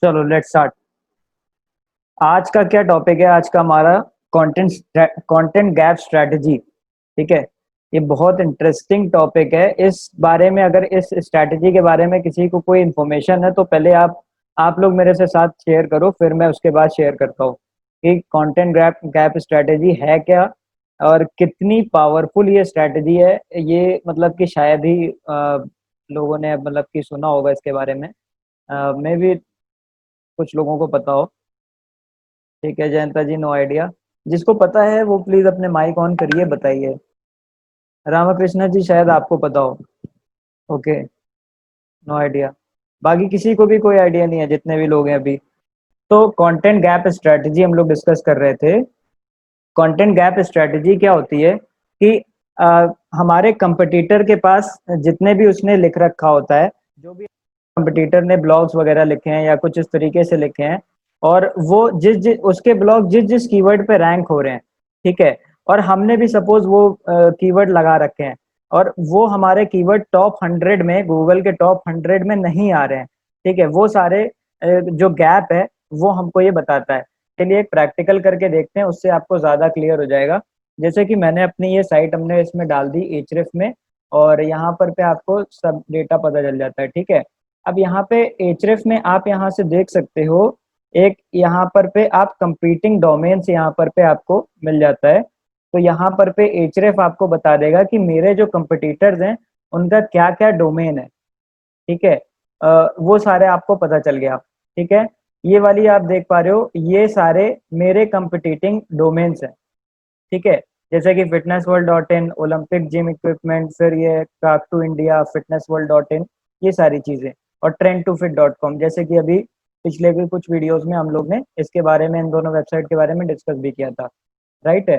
चलो let's start. आज का क्या टॉपिक है? आज का हमारा कंटेंट गैप स्ट्रेटजी। ठीक है, ये बहुत इंटरेस्टिंग टॉपिक है। इस बारे में अगर इस स्ट्रेटजी के बारे में किसी को कोई इन्फॉर्मेशन है तो पहले आप लोग मेरे से साथ शेयर करो, फिर मैं उसके बाद शेयर करता हूँ कि कंटेंट गैप गैप स्ट्रेटजी है क्या और कितनी पावरफुल ये स्ट्रेटजी है। ये मतलब कि शायद ही लोगों ने मतलब कि सुना होगा इसके बारे में। मे भी कुछ लोगों को पता हो। ठीक है जयंता जी, नो आइडिया। जिसको पता है वो प्लीज अपने माइक ऑन करिए, बताइए। रामकृष्ण जी शायद आपको पता हो। Okay, no idea. बाकी किसी को भी कोई आइडिया नहीं है, जितने भी लोग हैं अभी। तो कंटेंट गैप स्ट्रेटजी हम लोग डिस्कस कर रहे थे। कंटेंट गैप स्ट्रेटजी क्या होती है कि हमारे कंपटीटर के पास जितने भी उसने लिख रखा होता है, जो भी कंपटीटर ने ब्लॉग्स वगैरह लिखे हैं या कुछ इस तरीके से लिखे हैं, और वो जिस जिस उसके ब्लॉग जिस जिस कीवर्ड पे रैंक हो रहे हैं, ठीक है, और हमने भी सपोज वो कीवर्ड लगा रखे हैं और वो हमारे कीवर्ड टॉप 100 में, गूगल के टॉप 100 में नहीं आ रहे हैं। ठीक है, वो सारे जो गैप है वो हमको ये बताता है। चलिए एक प्रैक्टिकल करके देखते हैं, उससे आपको ज्यादा क्लियर हो जाएगा। जैसे कि मैंने अपनी ये साइट हमने इसमें डाल दी एचरेफ में, और यहाँ पर पे आपको सब डेटा पता चल जाता है। ठीक है, अब यहाँ पे एचरेफ में आप यहाँ से देख सकते हो, एक यहाँ पर पे आप कंपीटिंग डोमेन्स यहाँ पर पे आपको मिल जाता है। तो यहाँ पर पे एचरेफ आपको बता देगा कि मेरे जो कंपटीटर्स हैं उनका क्या क्या डोमेन है। ठीक है, वो सारे आपको पता चल गया। ठीक है, ये वाली आप देख पा रहे हो, ये सारे मेरे कंपिटिटिंग डोमेन्स हैं। ठीक है, जैसे कि fitnessworld.in, ओलंपिक जिम इक्विपमेंट, फिर ये काक टू इंडिया, fitnessworld.in, ये सारी चीजें, और trend2fit.com, जैसे कि अभी पिछले भी कुछ वीडियोस में हम लोग ने इसके बारे में, इन दोनों वेबसाइट के बारे में डिस्कस भी किया था। राइट है,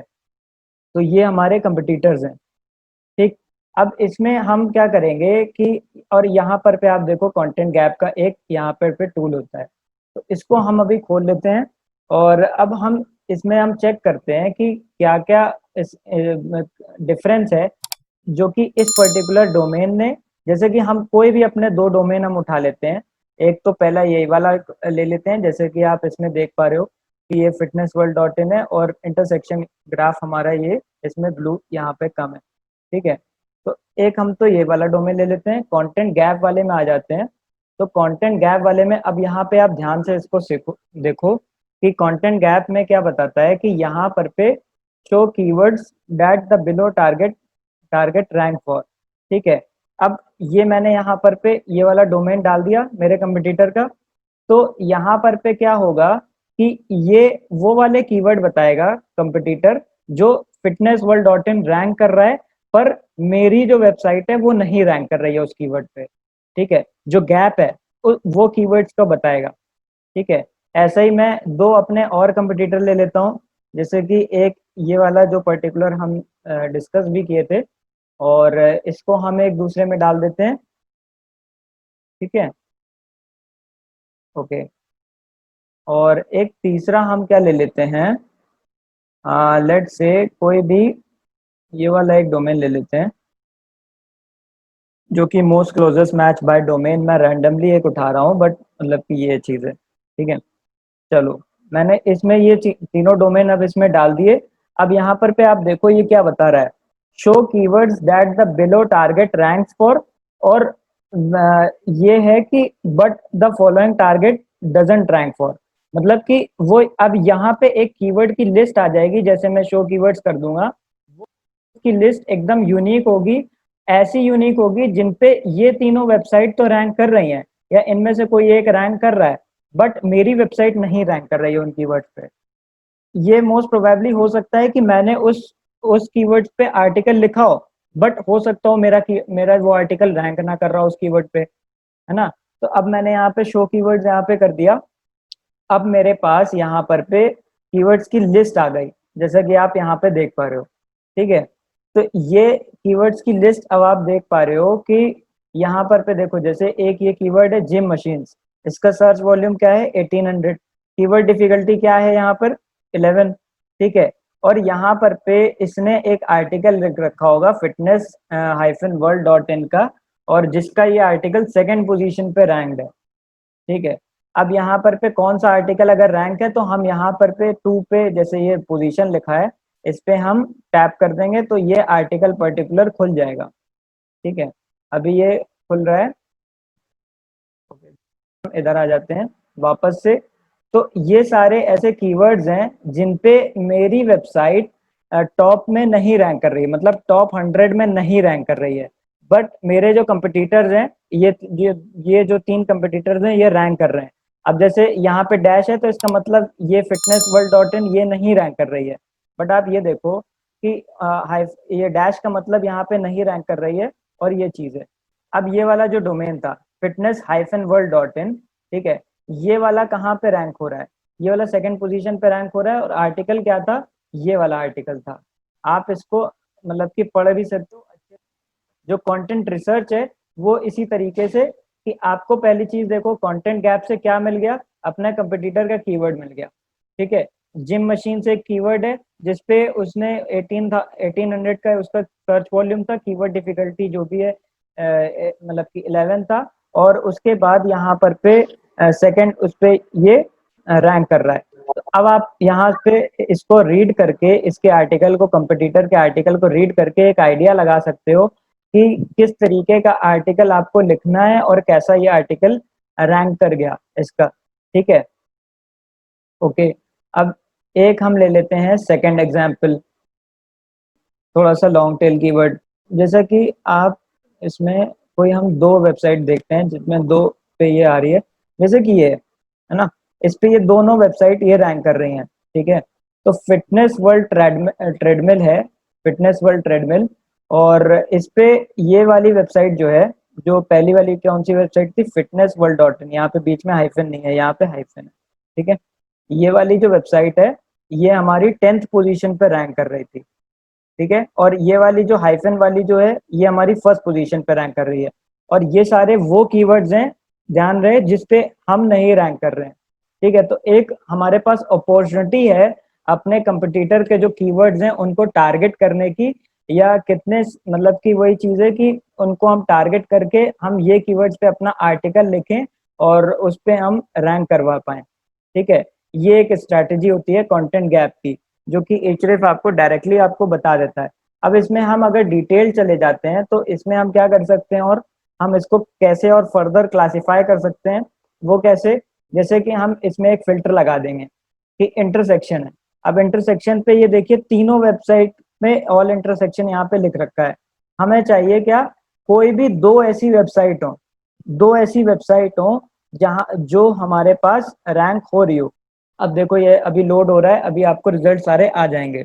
तो ये हमारे कंपिटिटर्स हैं। ठीक, अब इसमें हम क्या करेंगे कि, और यहाँ पर पे आप देखो कंटेंट गैप का एक यहाँ पर पे टूल होता है, तो इसको हम अभी खोल लेते हैं। और अब हम इसमें हम चेक करते हैं कि क्या क्या इस डिफरेंस है जो कि इस पर्टिकुलर डोमेन में। जैसे कि हम कोई भी अपने दो डोमेन हम उठा लेते हैं। एक तो पहला यही वाला ले लेते हैं, जैसे कि आप इसमें देख पा रहे हो कि ये fitnessworld.in है और इंटरसेक्शन ग्राफ हमारा ये इसमें ब्लू यहाँ पे कम है। ठीक है, तो एक हम तो ये वाला डोमेन ले लेते हैं। कंटेंट गैप वाले में आ जाते हैं। तो कंटेंट गैप वाले में अब यहाँ पे आप ध्यान से इसको देखो कि कंटेंट गैप में क्या बताता है कि यहाँ पर पे show keywords that the below target target rank for. ठीक है, अब ये मैंने यहाँ पर पे ये वाला डोमेन डाल दिया मेरे कंपटीटर का। तो यहाँ पर पे क्या होगा कि ये वो वाले कीवर्ड बताएगा कंपटीटर जो fitnessworld.in रैंक कर रहा है, पर मेरी जो वेबसाइट है वो नहीं रैंक कर रही है उस कीवर्ड पे। ठीक है, जो गैप है वो कीवर्ड्स को बताएगा। ठीक है, ऐसा ही मैं दो अपने और कंपटीटर ले लेता हूँ। जैसे कि एक ये वाला जो पर्टिकुलर हम डिस्कस भी किए थे, और इसको हम एक दूसरे में डाल देते हैं। ठीक है, ओके, और एक तीसरा हम क्या ले लेते हैं, लेट से कोई भी ये वाला एक डोमेन ले लेते हैं जो कि most closest match by domain. मैं रैंडमली एक उठा रहा हूँ, बट मतलब कि ये चीज़ है। ठीक है, चलो मैंने इसमें ये तीनों डोमेन अब इसमें डाल दिए। अब यहाँ पर पे आप देखो ये क्या बता रहा है, show keywords that the below target ranks for, और ये है कि but the following target doesn't rank for. मतलब कि वो अब यहाँ पे एक कीवर्ड की लिस्ट आ जाएगी, जैसे मैं शो कीवर्ड्स कर दूंगा, वो की लिस्ट एकदम यूनिक होगी। ऐसी यूनिक होगी जिन पे ये तीनों वेबसाइट तो रैंक कर रही हैं, या इनमें से कोई एक रैंक कर रहा है, बट मेरी वेबसाइट नहीं रैंक कर रही है उन कीवर्ड्स पे। ये मोस्ट प्रोबेबली हो सकता है कि मैंने उस कीवर्ड्स पे आर्टिकल लिखा हो, बट हो सकता हो मेरा वो आर्टिकल रैंक ना कर रहा हो उस कीवर्ड पे, है ना। तो अब मैंने यहाँ पे शो कीवर्ड्स यहाँ पे कर दिया। अब मेरे पास यहाँ पर पे कीवर्ड्स की लिस्ट आ गई, जैसा कि आप यहाँ पे देख पा रहे हो। ठीक है, तो ये कीवर्ड्स की लिस्ट अब आप देख पा रहे हो कि यहाँ पर पे देखो, जैसे एक ये कीवर्ड है जिम मशीन्स, इसका सर्च वॉल्यूम क्या है 1800, कीवर्ड डिफिकल्टी क्या है यहाँ पर 11। ठीक है, और यहाँ पर पे इसने एक आर्टिकल लिख रखा होगा fitness hyphen world dot in का, और जिसका ये आर्टिकल सेकंड पोजीशन पे रैंक्ड है। ठीक है, अब यहाँ पर पे कौन सा आर्टिकल अगर रैंक है तो हम यहाँ पर पे 2 पे, जैसे ये पोजीशन लिखा है, इस पे हम टैप कर देंगे तो ये आर्टिकल पर्टिकुलर खुल जाएगा। ठीक है, अभी ये खुल रहा है। इधर आ जाते हैं वापस से। तो ये सारे ऐसे कीवर्ड्स हैं जिन पे मेरी वेबसाइट टॉप में नहीं रैंक कर रही है, मतलब टॉप 100 में नहीं रैंक कर रही है, बट मेरे जो कंपटीटर्स हैं, ये जो 3 कंपटीटर्स हैं ये रैंक कर रहे हैं। अब जैसे यहाँ पे डैश है तो इसका मतलब ये fitnessworld.in ये नहीं रैंक कर रही है, बट आप ये देखो कि ये डैश का मतलब यहाँ पे नहीं रैंक कर रही है, और ये चीज है। अब ये वाला जो डोमेन था fitness-world.in, ठीक है, ये वाला कहाँ पे रैंक हो रहा है? ये वाला सेकंड पोजीशन पे रैंक हो रहा है, और आर्टिकल क्या था? ये वाला आर्टिकल था। आप इसको मतलब कि पढ़ भी सकते हो। जो कंटेंट रिसर्च है वो इसी तरीके से कि आपको पहली चीज देखो, कंटेंट गैप से क्या मिल गया? अपना कंपटीटर का कीवर्ड मिल गया। ठीक है, जिम मशीन से एक कीवर्ड है जिसपे उसने 1800 का उसका सर्च वॉल्यूम था, कीवर्ड डिफिकल्टी जो भी है मतलब कि 11 था, और उसके बाद यहाँ पर पे सेकंड उस पे ये रैंक कर रहा है। तो अब आप यहाँ पे इसको रीड करके, इसके आर्टिकल को, कंपटीटर के आर्टिकल को रीड करके एक आइडिया लगा सकते हो कि किस तरीके का आर्टिकल आपको लिखना है और कैसा ये आर्टिकल रैंक कर गया इसका। ठीक है, ओके। अब एक हम ले लेते हैं सेकंड एग्जाम्पल, थोड़ा सा लॉन्ग टेल कीवर्ड। जैसा कि आप इसमें कोई हम 2 वेबसाइट देखते हैं जिसमें 2 पे ये आ रही है, जैसे कि ये है ना, इस पे ये दोनों वेबसाइट ये रैंक कर रही हैं। ठीक है, तो फिटनेस वर्ल्ड ट्रेडमिल है, फिटनेस वर्ल्ड ट्रेडमिल, और इस पे ये वाली वेबसाइट जो है, जो पहली वाली कौन सी वेबसाइट थी? fitnessworld.in, यहाँ पे बीच में हाइफन नहीं है, यहाँ पे हाइफन है। ठीक है, ये वाली जो वेबसाइट है ये हमारी 10th पोजीशन पे रैंक कर रही थी। ठीक है, और ये वाली जो हाइफन वाली जो है ये हमारी फर्स्ट पोजीशन पे रैंक कर रही है, और ये सारे वो कीवर्ड्स हैं, ध्यान रहे, जिसपे हम नहीं रैंक कर रहे हैं। ठीक है, तो एक हमारे पास अपॉर्चुनिटी है अपने कंपटीटर के जो कीवर्ड्स हैं उनको टारगेट करने की, या कितने मतलब कि वही चीज है कि उनको हम टारगेट करके हम ये कीवर्ड्स पे अपना आर्टिकल लिखें और उस पे हम रैंक करवा पाए। ठीक है, ये एक स्ट्रैटेजी होती है कंटेंट गैप की, जो कि एचरेफ आपको डायरेक्टली आपको बता देता है। अब इसमें हम अगर डिटेल चले जाते हैं तो इसमें हम क्या कर सकते हैं, और हम इसको कैसे और फर्दर क्लासिफाई कर सकते हैं, वो कैसे? जैसे कि हम इसमें एक फिल्टर लगा देंगे कि इंटरसेक्शन है। अब इंटरसेक्शन पे ये देखिए तीनों वेबसाइट में ऑल इंटरसेक्शन यहाँ पे लिख रखा है। हमें चाहिए क्या? कोई भी 2 ऐसी वेबसाइट हो, 2 ऐसी वेबसाइट हो जहाँ जो हमारे पास रैंक हो रही हो। अब देखो ये अभी लोड हो रहा है, अभी आपको रिजल्ट सारे आ जाएंगे।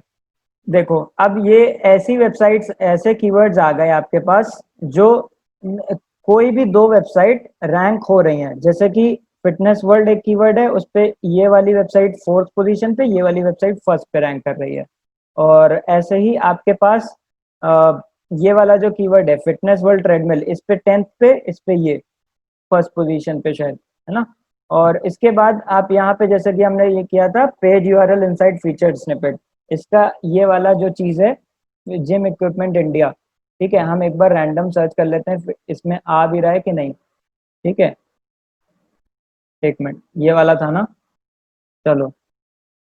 देखो अब ये ऐसी वेबसाइट्स, ऐसे कीवर्ड्स आ गए आपके पास जो कोई भी 2 वेबसाइट रैंक हो रही हैं। जैसे कि फिटनेस वर्ल्ड एक कीवर्ड है, उस पे ये वाली वेबसाइट 4th पोजीशन पे, ये वाली वेबसाइट फर्स्ट पे रैंक कर रही है। और ऐसे ही आपके पास ये वाला जो कीवर्ड है फिटनेस वर्ल्ड ट्रेडमिल, इस पे 10th पे, इस पे ये फर्स्ट पोजीशन पे शायद, है ना। और इसके बाद आप यहाँ पे जैसे कि हमने ये किया था page URL inside featured snippet, इसका ये वाला जो चीज है जिम इक्विपमेंट इंडिया। ठीक है, हम एक बार रैंडम सर्च कर लेते हैं इसमें आ भी रहा है कि नहीं। ठीक है, एक मिनट, ये वाला था ना, चलो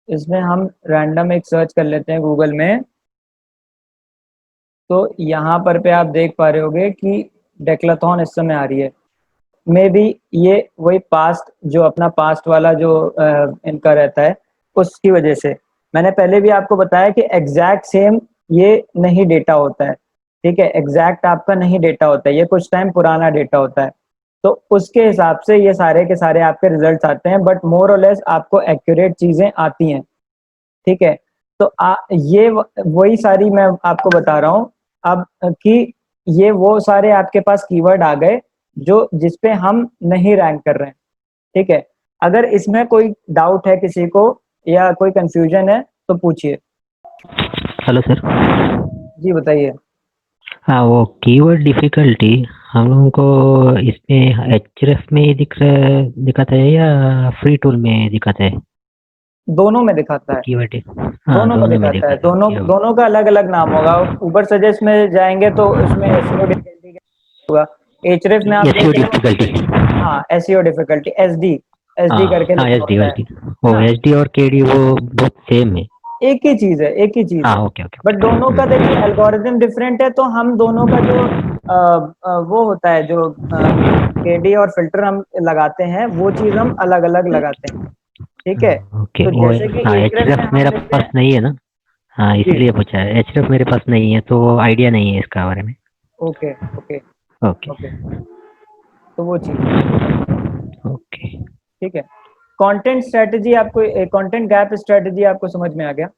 इसमें हम रैंडम एक सर्च कर लेते हैं गूगल में। तो यहाँ पर पे आप देख पा रहे होगे कि डेक्लाथॉन इस समय आ रही है। मे बी ये वही पास्ट, जो अपना पास्ट वाला जो इनका रहता है, उसकी वजह से। मैंने पहले भी आपको बताया कि एग्जैक्ट सेम ये नहीं डेटा होता है। ठीक है, एग्जैक्ट आपका नहीं डेटा होता है, ये कुछ टाइम पुराना डेटा होता है। तो उसके हिसाब से ये सारे के सारे आपके रिजल्ट्स आते हैं, बट मोर और लेस आपको एक्यूरेट चीजें आती हैं। ठीक है, तो ये वही सारी मैं आपको बता रहा हूँ अब कि ये वो सारे आपके पास कीवर्ड आ गए जो जिसपे हम नहीं रैंक कर रहे हैं। ठीक है, अगर इसमें कोई डाउट है किसी को या कोई कंफ्यूजन है तो पूछिए। Hello sir. जी बताइए। हाँ, वो कीवर्ड डिफिकल्टी हम लोगों को इसमें एचरेफ में दिखाता है या फ्री टूल में दिखाता है? दोनों में दिखाता है, कीवर्ड, हाँ दोनों में दोनों में दिखाता है, दिखाता है। दोनों ओके दोनों का अलग अलग नाम होगा। ऊबर सजेस्ट में जाएंगे तो उसमें एसईओ डिफिकल्टी होगा, एचरेफ में आप एसईओ देखेंगे, डिफिकल्टी। हाँ एसईओ डिफिकल्टी एसडी, एसडी करके हाँ लिखा एसडी होता है एसडी वो ना। एसडी और केडी वो बहुत सेम है। एक ही चीज है, एक ही चीज हाँ है। ओके ओके बट ओके दोनों का देखिए एल्गोरिथम डिफरेंट है, तो हम दोनों का जो वो होता है, जो केडी और फिल्टर हम लगाते हैं, वो चीज हम अलग अलग लगाते हैं। ठीक है। ओके तो वो जैसे कि हाँ एचरेफ में एचरेफ हम मेरा लेते पास हैं। नहीं है ना। हाँ जी। इसलिए पूछा है, एचरेफ मेरे पास नहीं है तो आइडिया नहीं है इसका बारे में। Okay okay okay okay. तो वो चीज है। ओके। ठीक है। कंटेंट स्ट्रेटजी आपको, कंटेंट गैप स्ट्रेटजी आपको समझ में आ गया।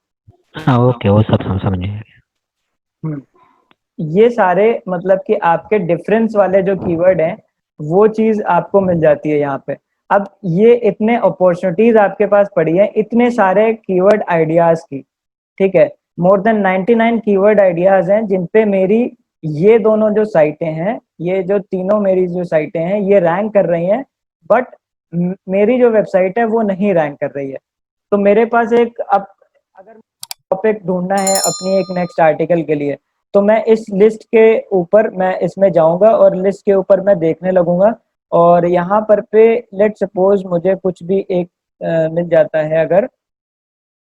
हाँ ओके वो सब समझ में आ गया। हम्म। ये सारे मतलब कि आपके डिफरेंस वाले जो कीवर्ड हैं, वो चीज आपको मिल जाती है यहाँ पे। अब ये इतने अपॉर्चुनिटीज आपके पास पड़ी है, इतने सारे कीवर्ड आइडियाज की। ठीक है। मोर देन 99 कीवर्ड आइडियाज हैं जिन पे मेरी ये दोनों जो साइटें हैं, ये जो तीनों मेरी जो साइटें हैं, ये रैंक कर रही हैं। बट मेरी जो वेबसाइट है वो नहीं रैंक कर रही है। तो मेरे पास एक, अब अगर टॉपिक ढूंढना है अपनी एक नेक्स्ट आर्टिकल के लिए, तो मैं इस लिस्ट के ऊपर मैं इसमें जाऊंगा और लिस्ट के ऊपर मैं देखने लगूंगा। और यहाँ पर पे लेट सपोज मुझे कुछ भी एक मिल जाता है अगर,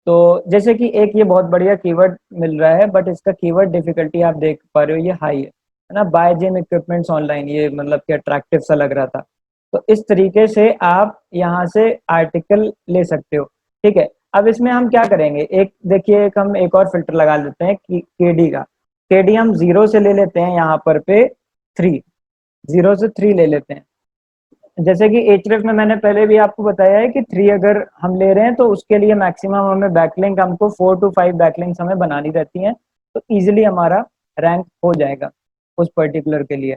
तो जैसे कि एक ये बहुत बढ़िया कीवर्ड मिल रहा है, बट इसका कीवर्ड डिफिकल्टी आप देख पा रहे हो, ये हाई है ना। बाय जिम इक्विपमेंट्स ऑनलाइन, ये मतलब कि अट्रैक्टिव सा लग रहा था। तो इस तरीके से आप यहाँ से आर्टिकल ले सकते हो। ठीक है। अब इसमें हम क्या करेंगे, एक देखिए, एक हम एक और फिल्टर लगा लेते हैं कि केडी का। केडी हम 0 से ले लेते हैं, यहाँ पर पे 3, 0 से 3 ले लेते हैं। जैसे कि एचरेफ में मैंने पहले भी आपको बताया है कि 3 अगर हम ले रहे हैं तो उसके लिए मैक्सिमम हमें बैकलिंक, हमको 4 to 5 बैकलिंक्स हमें बनानी रहती हैं। तो इजीली हमारा रैंक हो जाएगा उस पर्टिकुलर के लिए।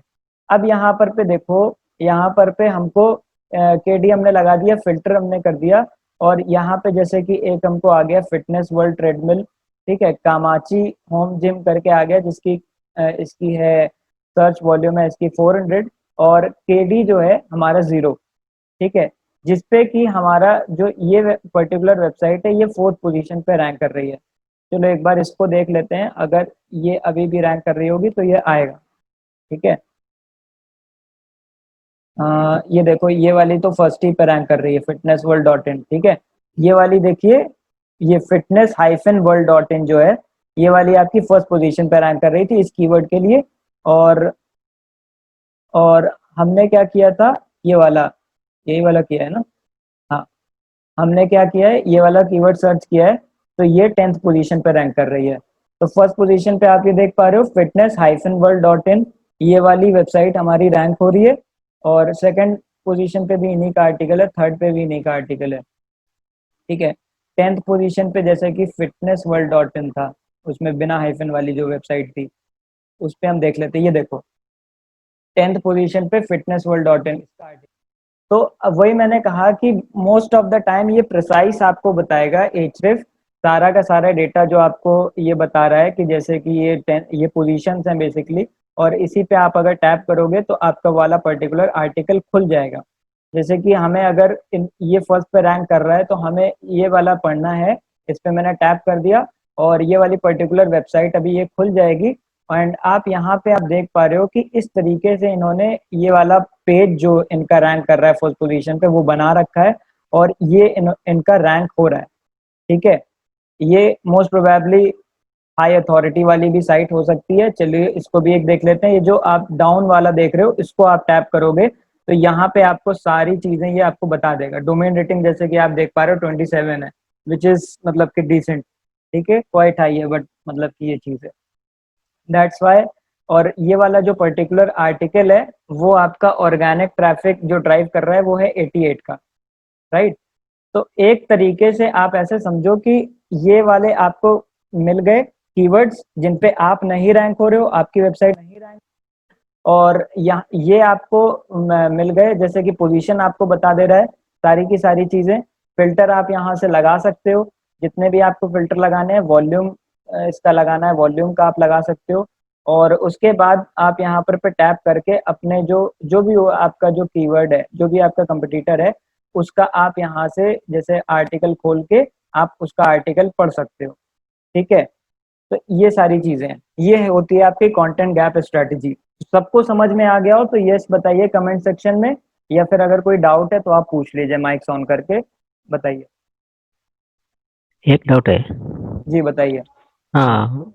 अब यहाँ पर पे देखो, यहाँ पर पे हमको केडी हमने लगा दिया, फिल्टर हमने कर दिया। और यहाँ पे जैसे कि एक हमको आ गया फिटनेस वर्ल्ड ट्रेडमिल। ठीक है। कामाची होम जिम करके आ गया, जिसकी इसकी है सर्च वॉल्यूम है इसकी 400, और केडी जो है हमारा 0। ठीक है। जिसपे कि हमारा जो ये पर्टिकुलर वेबसाइट है, ये 4th पोजीशन पे रैंक कर रही है। चलो एक बार इसको देख लेते हैं, अगर ये अभी भी रैंक कर रही होगी तो ये आएगा। ठीक है। ये देखो, ये वाली तो फर्स्ट ही पे रैंक कर रही है, फिटनेस वर्ल्ड डॉट इन। ठीक है। ये वाली देखिए, ये fitness hyphen world dot in जो है, ये वाली आपकी फर्स्ट पोजीशन पे रैंक कर रही थी इस कीवर्ड के लिए। और और हमने क्या किया था, ये वाला, यही वाला किया है ना। हाँ, हमने क्या किया है, ये वाला कीवर्ड सर्च किया है, तो ये 10th पोजीशन पे रैंक कर रही है। तो फर्स्ट पोजीशन पे आप ये देख पा रहे हो, fitness hyphen world dot in, ये वाली वेबसाइट हमारी रैंक हो रही है। और सेकंड पोजीशन पे भी इन्हीं का आर्टिकल है, थर्ड पे भी इन्हीं का आर्टिकल है। ठीक है। 10th पोजीशन पे जैसे कि फिटनेस वर्ल्ड डॉट इन था, उसमें बिना हाइफन वाली जो वेबसाइट थी, उस पर हम देख लेते हैं। ये देखो, 10th पोजीशन पे फिटनेस वर्ल्ड डॉट इन। तो अब वही मैंने कहा कि मोस्ट ऑफ द टाइम ये प्रिसाइज आपको बताएगा एचरेफ, सारा का सारा डेटा जो आपको ये बता रहा है कि जैसे कि ये पोजीशंस हैं बेसिकली। और इसी पे आप अगर टैप करोगे तो आपका वाला पर्टिकुलर आर्टिकल खुल जाएगा। जैसे कि हमें अगर ये फर्स्ट पे रैंक कर रहा है तो हमें ये वाला पढ़ना है। इस पे मैंने टैप कर दिया और ये वाली पर्टिकुलर वेबसाइट अभी ये खुल जाएगी। एंड आप यहाँ पे आप देख पा रहे हो कि इस तरीके से इन्होंने ये वाला पेज जो इनका रैंक कर रहा है फर्स्ट पोजीशन पे, वो बना रखा है। और ये इनका रैंक हो रहा है। ठीक है। ये मोस्ट प्रोबेबली हाई अथॉरिटी वाली भी साइट हो सकती है। चलिए इसको भी एक देख लेते हैं। ये जो आप डाउन वाला देख रहे हो, इसको आप टैप करोगे तो यहाँ पे आपको सारी चीजें ये आपको बता देगा। डोमेन रेटिंग जैसे कि आप देख पा रहे हो 27 है, विच इज मतलब कि डिसेंट। ठीक है, क्वाइट हाई है, बट मतलब कि ये चीज है, दैट्स वाई। और ये वाला जो पर्टिकुलर आर्टिकल है, वो आपका ऑर्गेनिक ट्रैफिक जो ड्राइव कर रहा है वो है 88 का, राइट। तो एक तरीके से आप ऐसे समझो कि ये वाले आपको मिल गए कीवर्ड्स जिन पे आप नहीं रैंक हो रहे हो, आपकी वेबसाइट नहीं रैंक। और यहाँ ये आपको मिल गए, जैसे कि पोजीशन आपको बता दे रहा है सारी की सारी चीजें। फिल्टर आप यहाँ से लगा सकते हो, जितने भी आपको फिल्टर लगाने हैं। वॉल्यूम इसका लगाना है, वॉल्यूम का आप लगा सकते हो। और उसके बाद आप यहाँ पर पे टैप करके अपने जो जो भी आपका जो कीवर्ड है, जो भी आपका कंपटीटर है, उसका आप यहाँ से जैसे आर्टिकल खोल के आप उसका आर्टिकल पढ़ सकते हो। ठीक है। तो ये सारी चीजें हैं, ये होती है आपकी कंटेंट गैप स्ट्रेटजी। सबको समझ में आ गया हो तो यस बताइए कमेंट सेक्शन में। या फिर अगर कोई डाउट है तो आप पूछ लीजिए माइक ऑन करके, बताइए। एक डाउट है। जी बताइए। हाँ,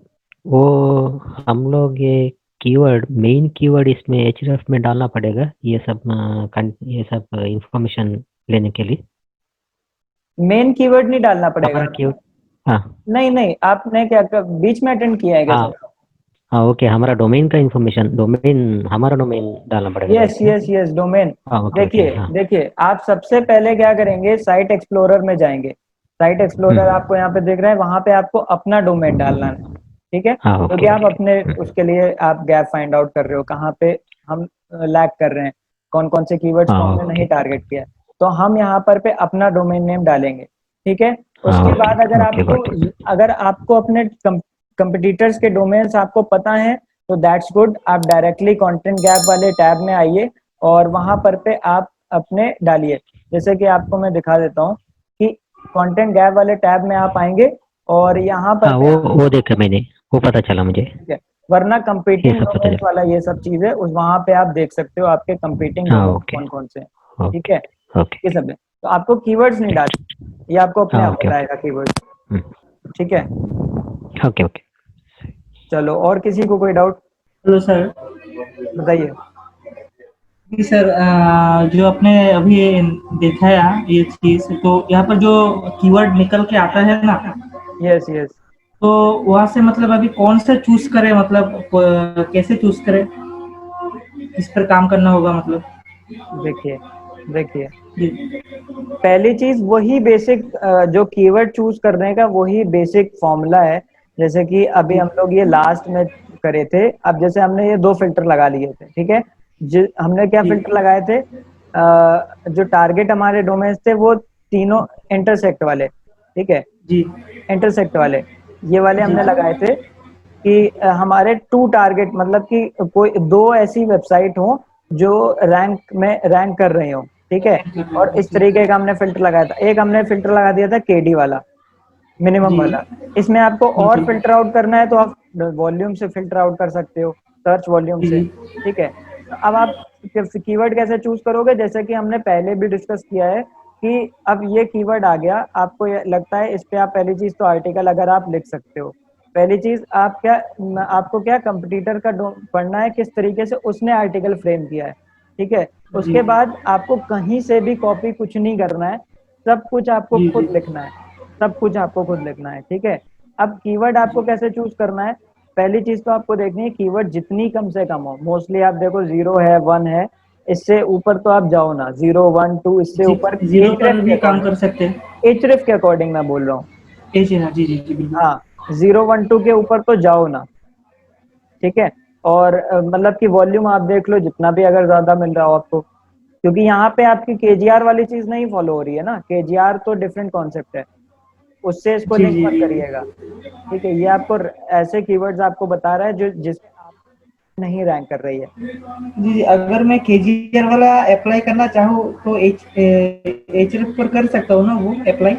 वो हम लोग ये कीवर्ड, मेन कीवर्ड इसमें एचरेफ में डालना पड़ेगा, ये सब ये सब इंफॉर्मेशन लेने के लिए। मेन कीवर्ड नहीं डालना हमारा पड़ेगा। कीवर्ड, हाँ नहीं नहीं, आपने क्या बीच में अटेंड किया है क्या हाँ सर? हाँ, ओके, हमारा डोमेन का इंफॉर्मेशन, डोमेन, हमारा डोमेन डालना पड़ेगा ना यस इसमें। Yes yes, domain. हाँ, ओके ओके, देखिए हाँ। देखिए, आप सबसे पहले क्या करेंगे, साइट एक्सप्लोरर में जाएंगे। साइट एक्सप्लोरर आपको यहाँ पे दिख रहा है, वहां पे आपको अपना डोमेन डालना है। ठीक है, हाँ, क्योंकि ओके आप ओके। अपने उसके लिए आप गैप फाइंड आउट कर रहे हो, कहाँ पे हम लैग कर रहे हैं, कौन कौन से कीवर्ड्स को हाँ, हमने ओके। नहीं टारगेट किया है। तो हम यहाँ पर पे अपना डोमेन नेम डालेंगे। ठीक है, हाँ, उसके ओके बाद अगर ओके, आपको, गॉट इट। अगर आपको अपने कंपटीटर्स के डोमेन्स आपको पता है तो दैट्स गुड। आप डायरेक्टली कंटेंट गैप वाले टैब में आइए और वहां पर पे आप अपने डालिए। जैसे कि आपको मैं दिखा देता हूँ कि कंटेंट गैप वाले टैब में आप आएंगे और यहाँ पर हाँ, पे वो देखा मैंने, वो पता चला मुझे, ठीक है, वरना ये कंपीटिंग सब पता डोमेन्स चला। वाला ये सब चीज है, उस वहां पे आप देख सकते हो आपके कंपीटिंग हाँ, डोमेन ओके कौन कौन से हैं। ठीक ओके है, ओके। ये सब है। तो आपको कीवर्ड्स नहीं राइट। डालने, ये आपको अपने हाँ, आप ओके ओके। बताएगा कीवर्ड। ठीक है, ओके ओके। चलो और किसी को कोई डाउट हेलो सर। बताइए। जी सर, जो आपने अभी देखा है ये चीज, तो यहाँ पर जो कीवर्ड निकल के आता है ना, यस यस, तो वहाँ से मतलब अभी कौन सा चूज करें, मतलब कैसे चूज करें, किस पर काम करना होगा मतलब। देखिए देखिए, जी पहली चीज वही बेसिक, जो कीवर्ड चूज करने का वही बेसिक फॉर्मूला है। जैसे कि अभी जी हम लोग ये लास्ट में करे थे, अब जैसे हमने ये 2 फिल्टर लगा लिए थे। ठीक है, हमने क्या जी फिल्टर लगाए थे, जो टारगेट हमारे डोमेन्स थे वो तीनों इंटरसेक्ट वाले। ठीक है, जी इंटरसेक्ट वाले ये वाले जी हमने लगाए थे कि हमारे टू टारगेट, मतलब कि कोई दो ऐसी वेबसाइट हो जो रैंक में रैंक कर रही हो। ठीक है, और इस जी तरीके का हमने फिल्टर लगाया था। एक हमने फिल्टर लगा दिया था केडी वाला, मिनिमम जी वाला। इसमें आपको और जी फिल्टर आउट करना है तो आप वॉल्यूम से फिल्टर आउट कर सकते हो, सर्च वॉल्यूम जी से। जी ठीक है, तो अब आप कीवर्ड कैसे चूज करोगे, जैसे कि हमने पहले भी डिस्कस किया है कि अब ये कीवर्ड आ गया, आपको ये लगता है इस पे आप पहली चीज तो आर्टिकल अगर आप लिख सकते हो। पहली चीज आप क्या, आपको क्या कंपटीटर का पढ़ना है, किस तरीके से उसने आर्टिकल फ्रेम किया है। ठीक है, जी उसके बाद आपको कहीं से भी कॉपी कुछ नहीं करना है, सब कुछ आपको जी खुद लिखना है। सब कुछ आपको खुद लिखना है। ठीक है, अब कीवर्ड आपको कैसे चूज करना है, पहली चीज तो आपको देखनी है कीवर्ड जितनी कम से कम हो। मोस्टली आप देखो 0 है 1 है, इससे ऊपर तो आप जाओ ना, 0 1 2 इससे ऊपर जीरो एचरेफ पर के भी काम अकॉर्डिंग, कर सकते हैं। एचरेफ के अकॉर्डिंग मैं बोल रहा हूँ। जी हाँ, जी जी जी बिल्कुल। हाँ, 0 1 2 के ऊपर तो जाओ ना। ठीक है, और मतलब कि वॉल्यूम आप देख लो जितना भी अगर ज्यादा मिल रहा हो आपको, क्योंकि यहाँ पे आपकी केजीआर वाली चीज नहीं फॉलो हो रही है ना, केजीआर तो डिफरेंट कॉन्सेप्ट है, उससे इसको जी लिंक जी मत जी करिएगा। ठीक है, ये आपको ऐसे कीवर्ड्स आपको बता रहा है जो जिसमें आप नहीं रैंक कर रही है। जी, अगर मैं केजीआर वाला अप्लाई करना चाहूँ तो एचएफ पर कर सकता हूँ ना वो अप्लाई।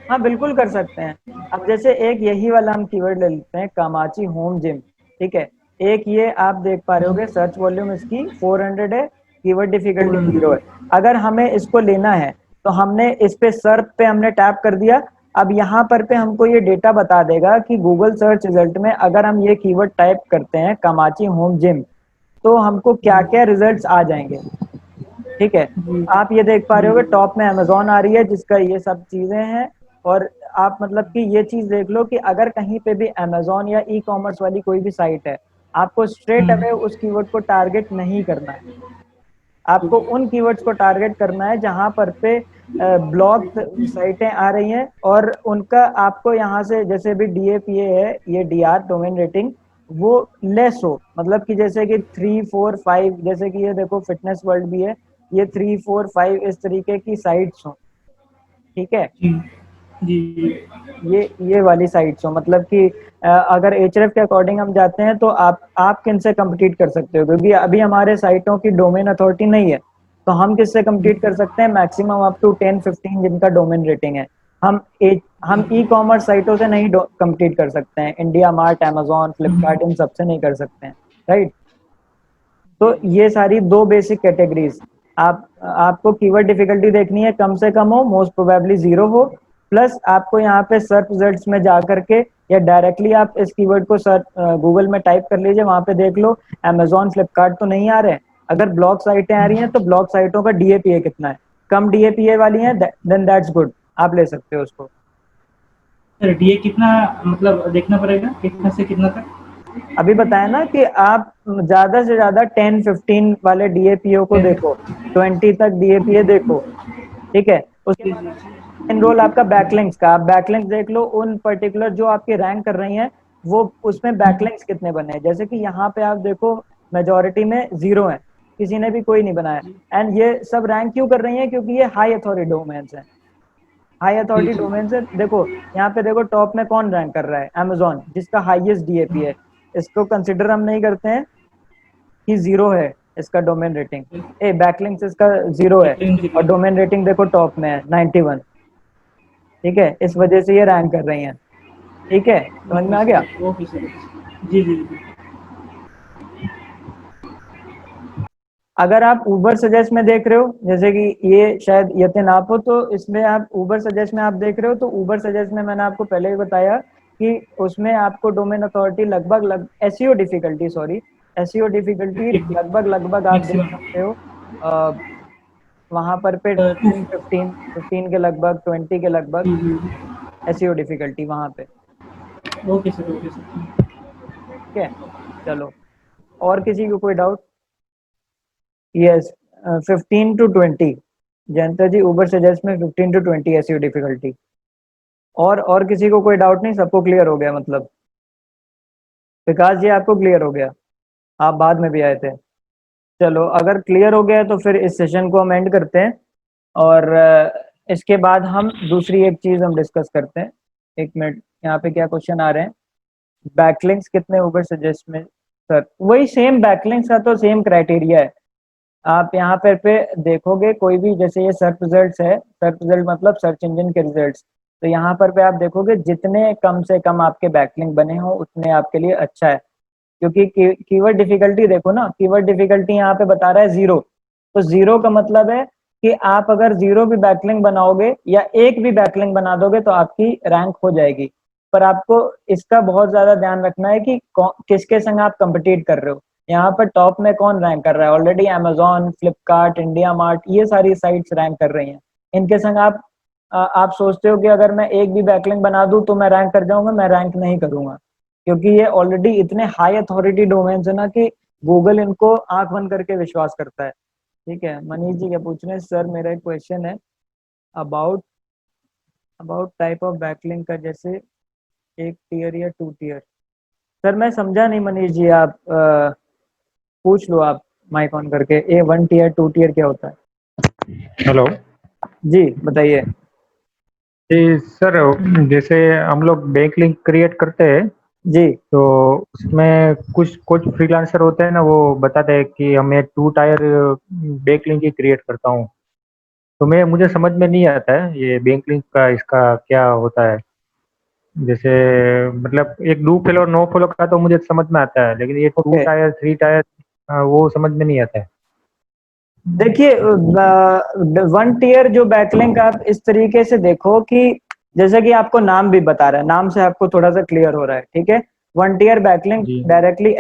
हाँ बिल्कुल कर सकते हैं। अब जैसे एक यही वाला हम कीवर्ड ले लेते हैं, कामाची होम जिम। ठीक है, एक ये आप देख पा रहे होगे सर्च वॉल्यूम इसकी 400 है, कीवर्ड डिफिकल्टी 0 है। अगर हमें इसको लेना है तो हमने इस पे सर्च पे हमने टैप कर दिया। अब यहाँ पर पे हमको ये डेटा बता देगा कि गूगल सर्च रिजल्ट में अगर हम ये कीवर्ड टाइप करते हैं कामाची होम जिम, तो हमको क्या क्या रिजल्ट्स आ जाएंगे। ठीक है, जी आप ये देख पा रहे जी होगे टॉप में अमेजोन आ रही है जिसका ये सब चीजें हैं। और आप मतलब कि ये चीज देख लो कि अगर कहीं पे भी अमेजोन या ई कॉमर्स वाली कोई भी साइट है, आपको स्ट्रेट अवे उस कीवर्ड को टारगेट नहीं करना है। आपको उन कीवर्ड्स को टारगेट करना है जहां पर पे ब्लॉग साइटें आ रही हैं और उनका आपको यहाँ से, जैसे भी डीएपीए है, ये डीआर डोमेन रेटिंग, वो लेस हो। मतलब कि जैसे कि 3 4 5, जैसे कि ये देखो फिटनेस वर्ल्ड भी है, ये 3 4 5 इस तरीके की साइट्स हो। ठीक है, जी जी जी ये वाली साइट्स हो, मतलब कि अगर एचएफ के अकॉर्डिंग हम जाते हैं तो आप किन से कम्पीट कर सकते हो, क्योंकि अभी हमारे साइटों की डोमेन अथॉरिटी नहीं है। तो हम किससे कम्पीट कर सकते हैं, मैक्सिमम अप टू 10 15 जिनका डोमेन रेटिंग है। हम ई कॉमर्स साइटों से नहीं कम्पीट कर सकते हैं, इंडिया मार्ट, अमेजोन, फ्लिपकार्ट, इन सबसे नहीं कर सकते हैं। राइट, तो ये सारी दो बेसिक कैटेगरीज। आपको कीवर्ड डिफिकल्टी देखनी है, कम से कम हो, मोस्ट प्रोबेबली 0 हो, प्लस आपको यहाँ पे सर्च रिजल्ट्स में जा करके या डायरेक्टली आप इस कीवर्ड को सर्च गूगल में टाइप कर लीजिए, वहां पे देख लो अमेजोन फ्लिपकार्ट तो नहीं आ रहे हैं। अगर ब्लॉग साइटें आ रही हैं तो ब्लॉग साइटों का डीएपीए कितना है, कम डीएपीए वाली है देन दैट्स गुड, आप ले सकते हो उसको। सर डीए कितना मतलब देखना पड़ेगा, कितना से कितना तक? अभी बताया ना कि आप ज्यादा से ज्यादा 10-15 वाले डीएपीओ को देखो, 20 तक डीएपीए देखो, ठीक है। उसके बाद मेन रोल आपका बैकलिंक्स का, आप बैकलिंक्स देख लो उन पर्टिकुलर जो आपके रैंक कर रही हैं, वो उसमें बैकलिंक्स कितने बने हैं। जैसे कि यहाँ पे आप देखो मेजोरिटी में 0 है, किसी ने भी कोई नहीं बनाया, एंड ये सब रैंक क्यों कर रही है, क्योंकि ये हाई अथॉरिटी डोमेन्स है। हाई अथॉरिटी डोमेन से देखो, यहाँ पे देखो टॉप में कौन रैंक कर रहा है, अमेजोन, जिसका हाईएस्ट डीएपी है। इसको कंसिडर हम नहीं करते हैं कि 0 है इसका डोमेन रेटिंग, ए बैकलिंक्स इसका 0 है, और डोमेन रेटिंग देखो टॉप में है 91, ठीक है। इस वजह से ये रैंक कर रही हैं, ठीक है, समझ में आ गया। ओके सर, जी जी जी। अगर आप ऊबर सजेस्ट में देख रहे हो, जैसे कि ये शायद यतिन आप हो, तो इसमें आप ऊबर सजेस्ट में आप देख रहे हो, तो ऊबर सजेस्ट में मैंने आपको पहले ही बताया कि उसमें आपको डोमेन अथॉरिटी लगभग SEO difficulty, sorry, SEO difficulty लगभग आप देख सकते हो वहां पर पे 15 के लगभग, 20 के लगभग एसईओ डिफिकल्टी वहां पे। Okay sir, okay sir. ठीक है, चलो, और किसी को कोई doubt? Yes, 15 to 20, Jayanta ji Ubersuggest में 15 to 20 एसईओ डिफिकल्टी। और किसी को कोई डाउट नहीं, सबको क्लियर हो गया मतलब? विकास जी आपको क्लियर हो गया, आप बाद में भी आए थे। चलो, अगर क्लियर हो गया तो फिर इस सेशन को हम एंड करते हैं, और इसके बाद हम दूसरी एक चीज हम डिस्कस करते हैं। एक मिनट, यहाँ पे क्या क्वेश्चन आ रहे हैं, बैकलिंक्स कितने ऊबर सजेस्ट में? सर वही सेम बैकलिंक्स का तो सेम क्राइटेरिया है। आप यहाँ पे देखोगे कोई भी, जैसे ये सर्च रिजल्ट्स है, सर्च रिजल्ट मतलब सर्च इंजन के रिजल्ट्स, तो यहाँ पर पे आप देखोगे जितने कम से कम आपके बैकलिंक बने हो उतने आपके लिए अच्छा है। क्योंकि कीवर्ड डिफिकल्टी देखो ना, कीवर्ड डिफिकल्टी यहाँ पे बता रहा है 0, तो 0 का मतलब है कि आप अगर 0 भी बैकलिंक बनाओगे या एक भी बैकलिंक बना दोगे तो आपकी रैंक हो जाएगी। पर आपको इसका बहुत ज्यादा ध्यान रखना है कि किसके संग आप कंपीट कर रहे हो। यहाँ पर टॉप में कौन रैंक कर रहा है, already Amazon, Flipkart, India mart, ये सारी साइट्स रैंक कर रही हैं। इनके संग आप सोचते हो कि अगर मैं एक भी बैकलिंक बना दूं तो मैं रैंक कर जाऊंगा, मैं रैंक नहीं करूंगा, क्योंकि ये ऑलरेडी इतने हाई अथॉरिटी डोमेन्स है ना कि गूगल इनको आंख बंद करके विश्वास करता है। ठीक है, मनीष जी क्या पूछ रहे हैं? सर मेरा एक क्वेश्चन है अबाउट टाइप ऑफ बैकलिंक का, जैसे 1 टियर या 2 टियर। सर मैं समझा नहीं मनीष जी, आप पूछ लो, आप माइक ऑन करके, 1 टियर 2 टियर क्या होता है? हेलो जी बताइए। जी सर, जैसे हम लोग बैंक लिंक क्रिएट करते हैं जी तो उसमें कुछ फ्रीलांसर होते हैं ना, वो बताते हैं कि हमें 2 टायर बैंक लिंक ही क्रिएट करता हूँ। तो मुझे समझ में नहीं आता है ये बैंक लिंक का, इसका क्या होता है। जैसे मतलब एक डू फॉलो और नो फॉलो का तो मुझे समझ में आता है, लेकिन ये 2 ओके, टायर 3 टायर वो समझ में नहीं आता है। देखिए 1 टियर जो बैकलिंक आप इस तरीके से देखो कि जैसे कि आपको नाम भी बता रहा है, नाम से आपको थोड़ा सा क्लियर हो रहा है, ठीक है। 1 टियर बैकलिंक जी डायरेक्टली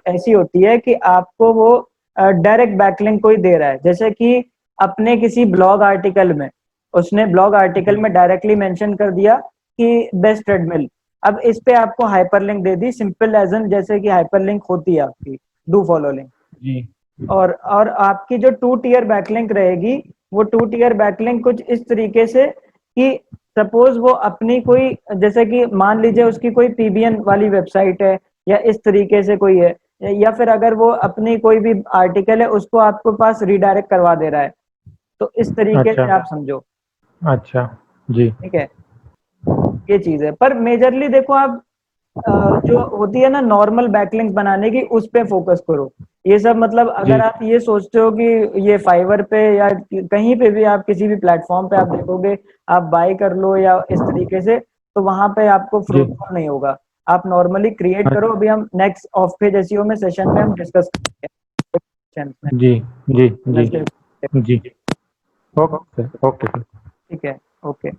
ऐसी होती है कि आपको वो डायरेक्ट बैकलिंक कोई दे रहा है, जैसे कि अपने किसी ब्लॉग आर्टिकल में, उसने ब्लॉग आर्टिकल में डायरेक्टली मेंशन कर दिया कि बेस्ट ट्रेडमिल, अब इस पे आपको हाइपरलिंक दे दी, सिंपल एज एन जैसे कि हाइपरलिंक होती है आपकी डू फॉलो लिंक। जी और आपकी जो 2 टियर बैकलिंक रहेगी, वो 2 टियर बैकलिंक कुछ इस तरीके से कि सपोज वो अपनी कोई, जैसे कि मान लीजिए उसकी कोई पीबीएन वाली वेबसाइट है या इस तरीके से कोई है, या फिर अगर वो अपनी कोई भी आर्टिकल है उसको आपके पास रिडायरेक्ट करवा दे रहा है, तो इस तरीके अच्छा से आप समझो, अच्छा जी ठीक है। ये चीज है, पर मेजरली देखो आप जो होती है ना नॉर्मल बैकलिंक्स बनाने की, उस पे फोकस करो। ये सब मतलब अगर जी आप ये सोचते हो कि ये फाइवर पे या कहीं पे भी आप किसी भी प्लेटफॉर्म पे आप देखोगे आप बाय कर लो या इस तरीके से, तो वहां पे आपको जी फ्रूटफुल नहीं होगा। आप नॉर्मली क्रिएट करो, अभी हम नेक्स्ट ऑफ पेज एसईओ में सेशन में हम डिस्कस करेंगे। जी जी जी Honestly, कांटेक्ट। जी, ओके सर, ओके सर। ठीक है, ओके।